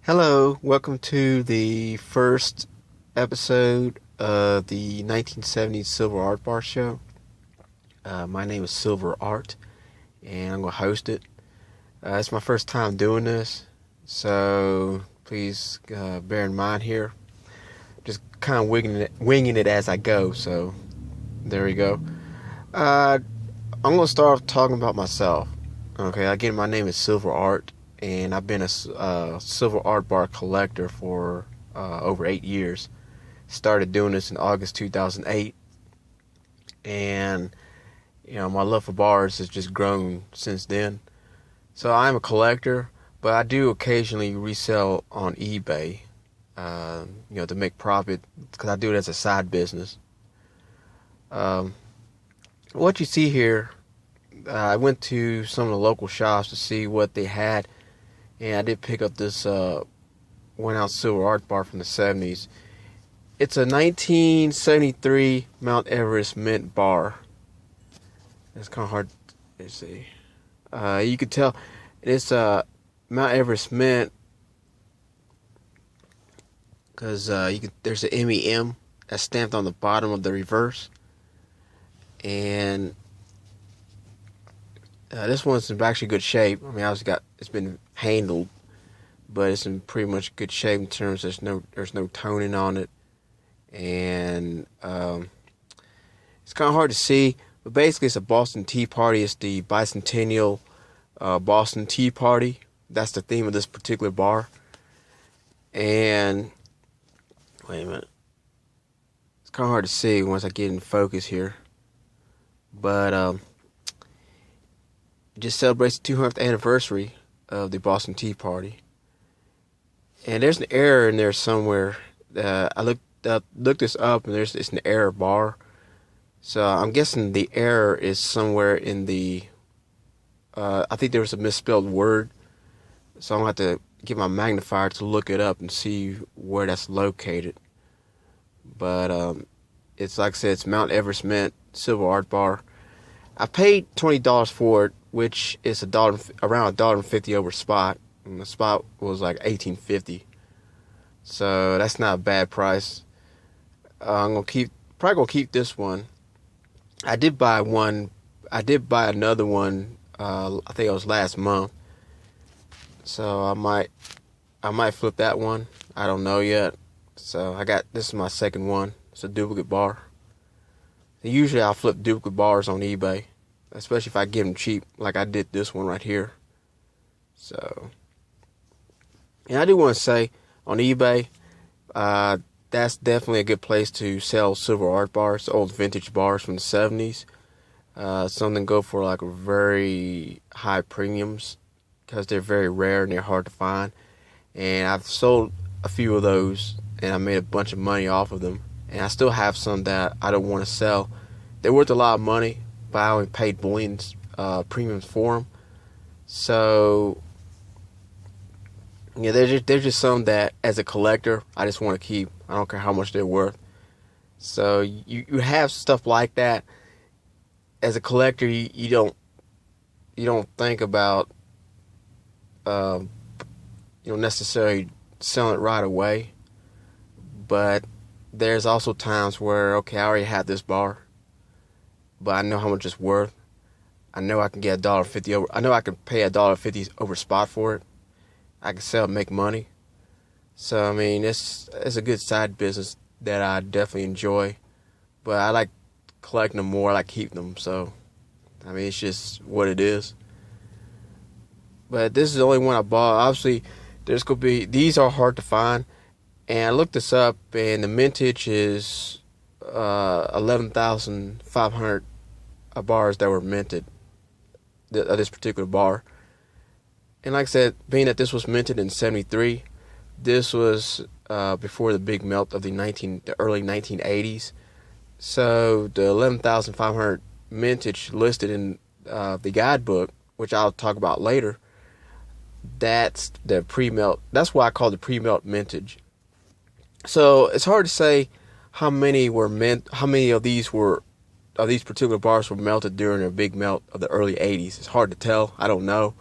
Hello, welcome to the first episode of the 1970s Silver Art Bar Show. My name is Silver Art, and I'm going to host it. It's my first time doing this, so please bear in mind here. Just kind of winging it as I go, so there we go. I'm going to start off talking about myself. Okay, again, my name is Silver Art, and I've been a silver art bar collector for over 8 years. Started doing this in August 2008, and my love for bars has just grown since then. So I'm a collector, but I do occasionally resell on eBay, to make profit because I do it as a side business. What you see here, I went to some of the local shops to see what they had. And I did pick up this 1-ounce silver art bar from the 70s. It's a 1973 Mount Everest mint bar. It's kind of hard to see. You can tell it's Mount Everest mint because there's an MEM that's stamped on the bottom of the reverse. And this one's in actually good shape. I mean, it's been handled, but it's in pretty much good shape in terms there's no toning on it, and it's kind of hard to see. But basically, it's a Boston Tea Party. It's the bicentennial Boston Tea Party. That's the theme of this particular bar. And wait a minute, it's kind of hard to see once I get in focus here, but just celebrates the 200th anniversary of the Boston Tea Party. And there's an error in there somewhere. I looked this up, and it's an error bar. So I'm guessing the error is somewhere in the. I think there was a misspelled word. So I'm gonna have to get my magnifier to look it up and see where that's located. But it's like I said, it's Mount Everest Mint Silver Art Bar. I paid $20 for it, which is around $1.50 over spot, and the spot was like $18.50. So that's not a bad price. I'm probably gonna keep this one. I did buy another one. I think it was last month. So I might flip that one. I don't know yet. So this is my second one. It's a duplicate bar. Usually I'll flip duplicate bars on eBay, especially if I get them cheap, like I did this one right here. So, and I do want to say, on eBay, that's definitely a good place to sell silver art bars, old vintage bars from the 70s. Some of them go for like very high premiums because they're very rare and they're hard to find. And I've sold a few of those, and I made a bunch of money off of them. And I still have some that I don't want to sell. They're worth a lot of money, but I only paid bullion premiums for them. So, yeah, there's just some that, as a collector, I just want to keep. I don't care how much they're worth. So you have stuff like that. As a collector, you don't think about necessarily selling it right away. But there's also times where, okay, I already have this bar, but I know how much it's worth. I know I can get $1.50 over. I know I can pay $1.50 over spot for it. I can sell and make money. So I mean, it's a good side business that I definitely enjoy. But I like collecting them more. I like keeping them. So I mean, it's just what it is. But this is the only one I bought. Obviously, these are hard to find. And I looked this up, and the mintage is 11,500 bars that were minted, this particular bar. And like I said, being that this was minted in 73, this was before the big melt of the early 1980s. So the 11,500 mintage listed in the guidebook, which I'll talk about later, that's the pre-melt. That's why I call it the pre-melt mintage. So it's hard to say how many of these particular bars were melted during a big melt of the early 80s. It's hard to tell. I don't know.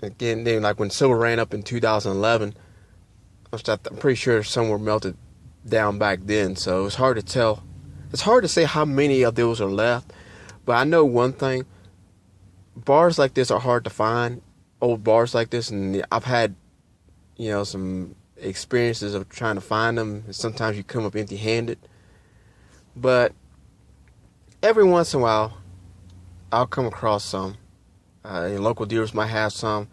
Again, then like when silver ran up in 2011, I'm pretty sure some were melted down back then. So it's hard to tell. It's hard to say how many of those are left. But I know one thing: bars like this are hard to find. Old bars like this, and I've had, some experiences of trying to find them. And sometimes you come up empty-handed. But every once in a while, I'll come across some. Local dealers might have some.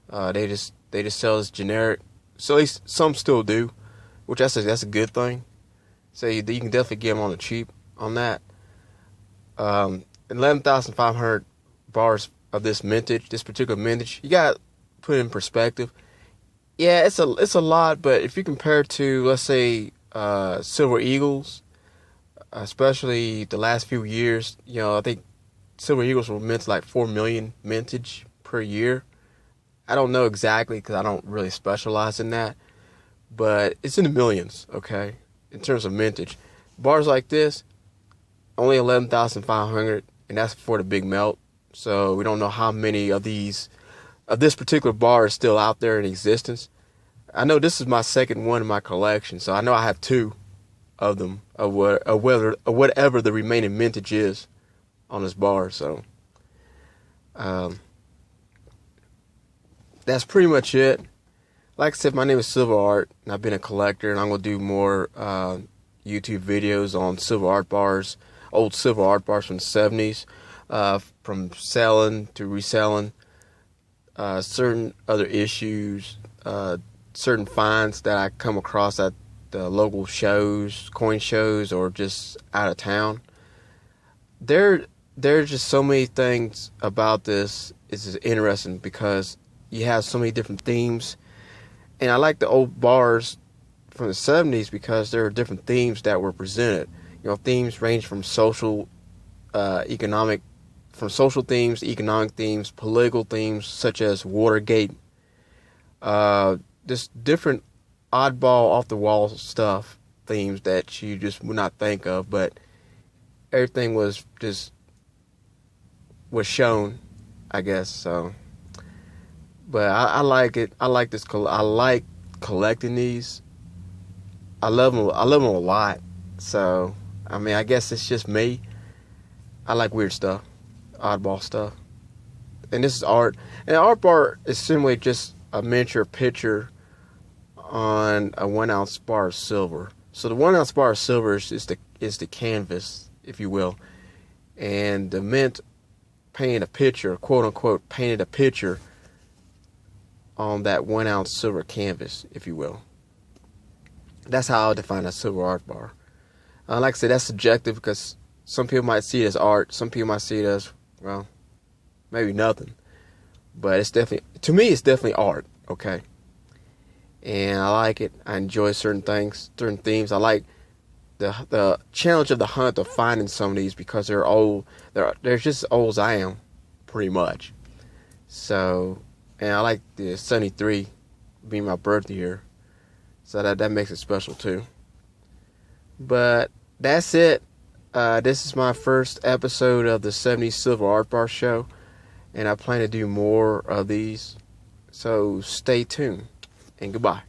They just sell as generic. So at least some still do, which that's a good thing. So you can definitely get them on the cheap on that. 11,500 bars of this particular vintage. You got to put it in perspective. Yeah, it's a lot, but if you compare it to, let's say, Silver Eagles, especially the last few years, I think Silver Eagles will mint like 4 million mintage per year. I don't know exactly because I don't really specialize in that, but it's in the millions, okay, in terms of mintage. Bars like this, only 11,500, and that's for the big melt. So we don't know how many of this particular bar is still out there in existence. I know this is my second one in my collection, so I know I have 2 of them of whatever the remaining mintage is on this bar. So that's pretty much it. Like I said, my name is Silver Art, and I've been a collector, and I'm going to do more YouTube videos on silver art bars, old silver art bars from the 70s, from selling to reselling, certain other issues, certain finds that I come across at the local shows, coin shows, or just out of town. There's just so many things about this. It's just interesting because you have so many different themes. And I like the old bars from the 70s because there are different themes that were presented. Themes range from social, economic, from social themes, economic themes, political themes, such as Watergate. Just different oddball, off-the-wall stuff, themes that you just would not think of, but everything was shown, I guess. So, but I like it. I like this. I like collecting these. I love them. I love them a lot. So, I mean, I guess it's just me. I like weird stuff, oddball stuff, and this is art. And an art bar is simply just a miniature picture on a 1 ounce bar of silver. So the 1 ounce bar of silver is the canvas, if you will, and the mint painted a picture, quote unquote, painted a picture on that 1 ounce silver canvas, if you will. That's how I define a silver art bar. Like I said, that's subjective because some people might see it as art, some people might see it as, well, maybe nothing. But it's definitely, to me, it's definitely art, okay? And I like it. I enjoy certain things, certain themes. I like the challenge of the hunt of finding some of these because they're old. They're just as old as I am, pretty much. So, and I like the 73 being my birthday year. So that makes it special too. But that's it. This is my first episode of the 70s Silver Art Bar Show. And I plan to do more of these. So stay tuned. And goodbye.